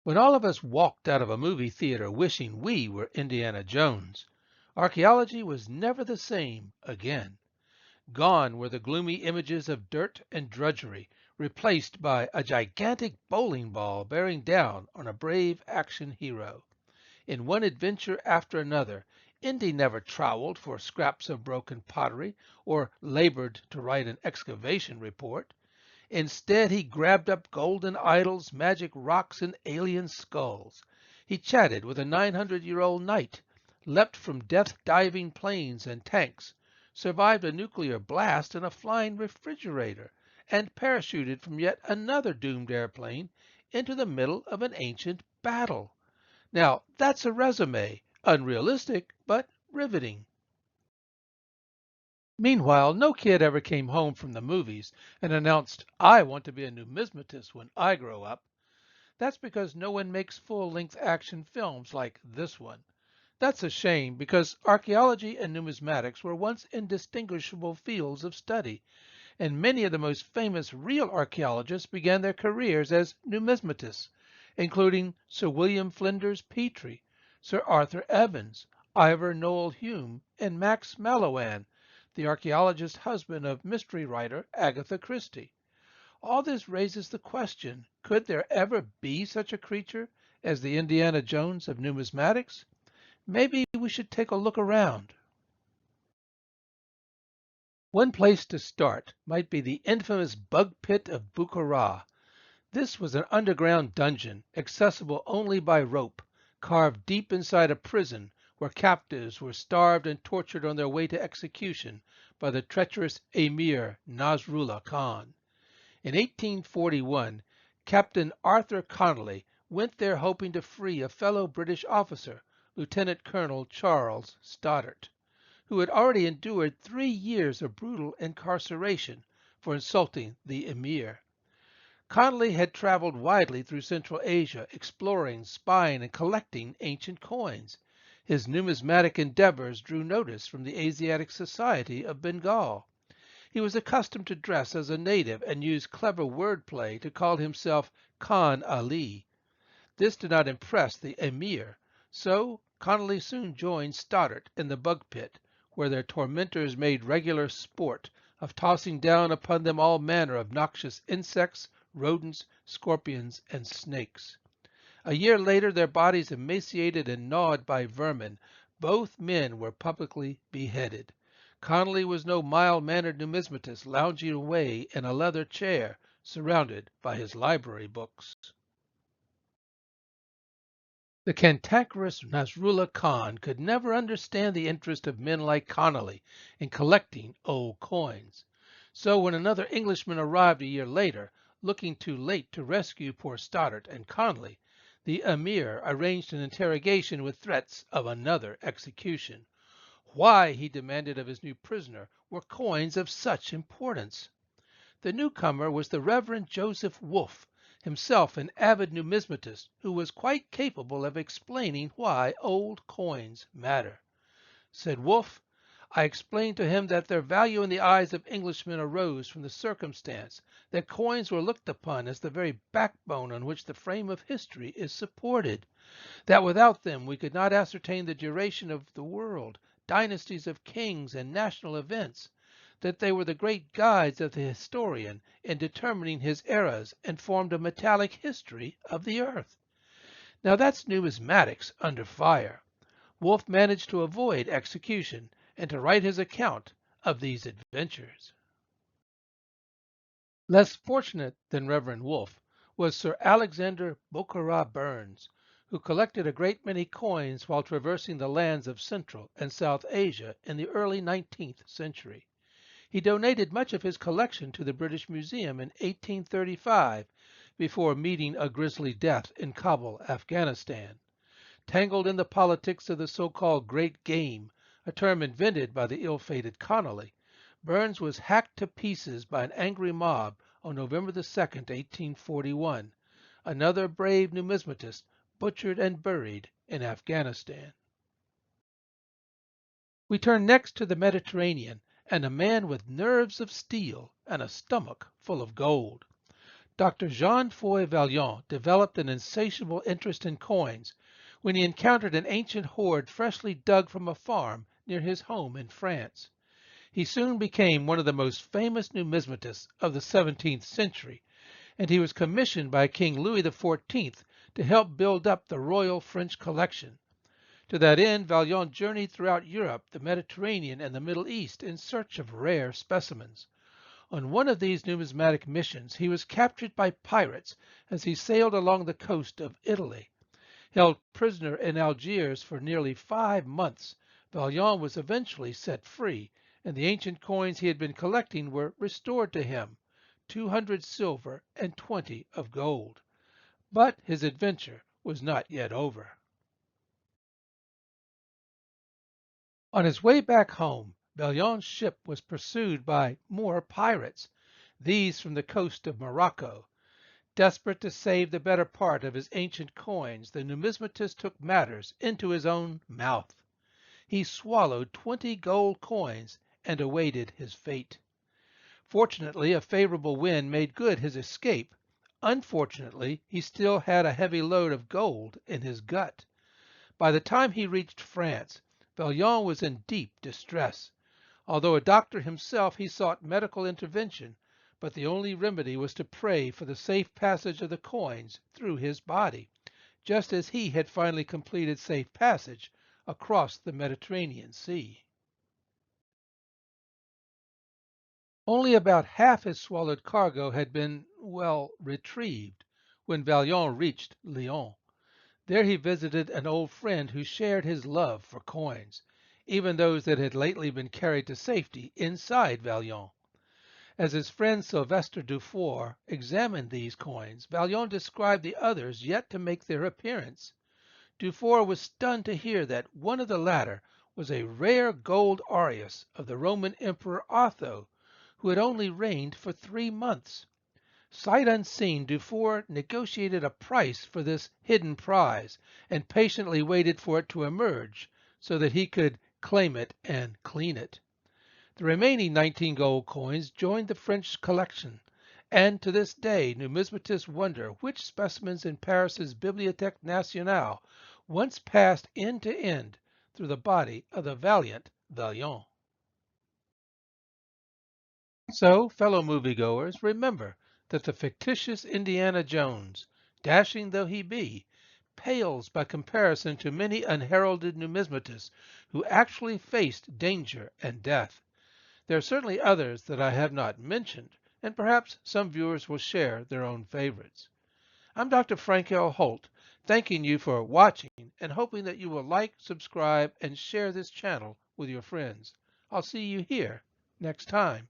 When all of us walked out of a movie theater wishing we were Indiana Jones, archaeology was never the same again. Gone were the gloomy images of dirt and drudgery, replaced by a gigantic bowling ball bearing down on a brave action hero. In one adventure after another, Indy never troweled for scraps of broken pottery or labored to write an excavation report. Instead, he grabbed up golden idols, magic rocks, and alien skulls. He chatted with a 900-year-old knight, leapt from death-diving planes and tanks, survived a nuclear blast in a flying refrigerator, and parachuted from yet another doomed airplane into the middle of an ancient battle. Now, that's a resume, unrealistic, but riveting. Meanwhile, no kid ever came home from the movies and announced, I want to be a numismatist when I grow up. That's because no one makes full-length action films like this one. That's a shame because archaeology and numismatics were once indistinguishable fields of study, and many of the most famous real archaeologists began their careers as numismatists, including Sir William Flinders Petrie, Sir Arthur Evans, Ivor Noel Hume, and Max Mallowan, the archaeologist husband of mystery writer Agatha Christie. All this raises the question, could there ever be such a creature as the Indiana Jones of numismatics? Maybe we should take a look around. One place to start might be the infamous Bug Pit of Bukhara. This was an underground dungeon, accessible only by rope, carved deep inside a prison where captives were starved and tortured on their way to execution by the treacherous Emir Nasrullah Khan. In 1841, Captain Arthur Connolly went there hoping to free a fellow British officer, Lieutenant Colonel Charles Stoddart, who had already endured 3 years of brutal incarceration for insulting the emir. Connolly had traveled widely through Central Asia, exploring, spying, and collecting ancient coins. His numismatic endeavors drew notice from the Asiatic Society of Bengal. He was accustomed to dress as a native and used clever wordplay to call himself Khan Ali. This did not impress the emir, so Connolly soon joined Stoddart in the bug pit, where their tormentors made regular sport of tossing down upon them all manner of noxious insects, rodents, scorpions, and snakes. A year later, their bodies emaciated and gnawed by vermin, both men were publicly beheaded. Connolly was no mild-mannered numismatist lounging away in a leather chair, surrounded by his library books. The cantankerous Nasrullah Khan could never understand the interest of men like Connolly in collecting old coins. So when another Englishman arrived a year later, looking too late to rescue poor Stoddart and Connolly, the emir arranged an interrogation with threats of another execution. Why, he demanded of his new prisoner, were coins of such importance? The newcomer was the Reverend Joseph Wolfe, himself an avid numismatist who was quite capable of explaining why old coins matter. Said Wolfe, I explained to him that their value in the eyes of Englishmen arose from the circumstance that coins were looked upon as the very backbone on which the frame of history is supported, that without them we could not ascertain the duration of the world, dynasties of kings, and national events, that they were the great guides of the historian in determining his eras and formed a metallic history of the earth. Now that's numismatics under fire. Wolfe managed to avoid execution and to write his account of these adventures. Less fortunate than Reverend Wolfe was Sir Alexander Bokhara Burns, who collected a great many coins while traversing the lands of Central and South Asia in the early 19th century. He donated much of his collection to the British Museum in 1835 before meeting a grisly death in Kabul, Afghanistan. Tangled in the politics of the so-called Great Game, a term invented by the ill-fated Connolly, Burns was hacked to pieces by an angry mob on November 2nd, 1841. Another brave numismatist butchered and buried in Afghanistan. We turn next to the Mediterranean and a man with nerves of steel and a stomach full of gold. Dr. Jean-Foy Vallon developed an insatiable interest in coins when he encountered an ancient hoard freshly dug from a farm near his home in France. He soon became one of the most famous numismatists of the 17th century, and he was commissioned by King Louis XIV to help build up the royal French collection. To that end, Vallon journeyed throughout Europe, the Mediterranean, and the Middle East in search of rare specimens. On one of these numismatic missions, he was captured by pirates as he sailed along the coast of Italy. Held prisoner in Algiers for nearly 5 months, Vallon was eventually set free, and the ancient coins he had been collecting were restored to him, 200 silver and 20 of gold. But his adventure was not yet over. On his way back home, Vallon's ship was pursued by more pirates, these from the coast of Morocco. Desperate to save the better part of his ancient coins, the numismatist took matters into his own mouth. He swallowed 20 gold coins and awaited his fate. Fortunately, a favorable wind made good his escape. Unfortunately, he still had a heavy load of gold in his gut. By the time he reached France, Vallon was in deep distress. Although a doctor himself, he sought medical intervention, but the only remedy was to pray for the safe passage of the coins through his body, just as he had finally completed safe passage across the Mediterranean Sea. Only about half his swallowed cargo had been, well, retrieved when Vallon reached Lyons. There he visited an old friend who shared his love for coins, even those that had lately been carried to safety inside Vallon. As his friend Sylvestre Dufour examined these coins, Vallon described the others yet to make their appearance. Dufour was stunned to hear that one of the latter was a rare gold aureus of the Roman Emperor Otho, who had only reigned for 3 months. Sight unseen, Dufour negotiated a price for this hidden prize, and patiently waited for it to emerge so that he could claim it and clean it. The remaining 19 gold coins joined the French collection, and to this day numismatists wonder which specimens in Paris's Bibliothèque Nationale once passed end to end through the body of the valiant Vallon. So, fellow moviegoers, remember that the fictitious Indiana Jones, dashing though he be, pales by comparison to many unheralded numismatists who actually faced danger and death. There are certainly others that I have not mentioned, and perhaps some viewers will share their own favorites. I'm Dr. Frank L. Holt, thanking you for watching and hoping that you will like, subscribe, and share this channel with your friends. I'll see you here next time.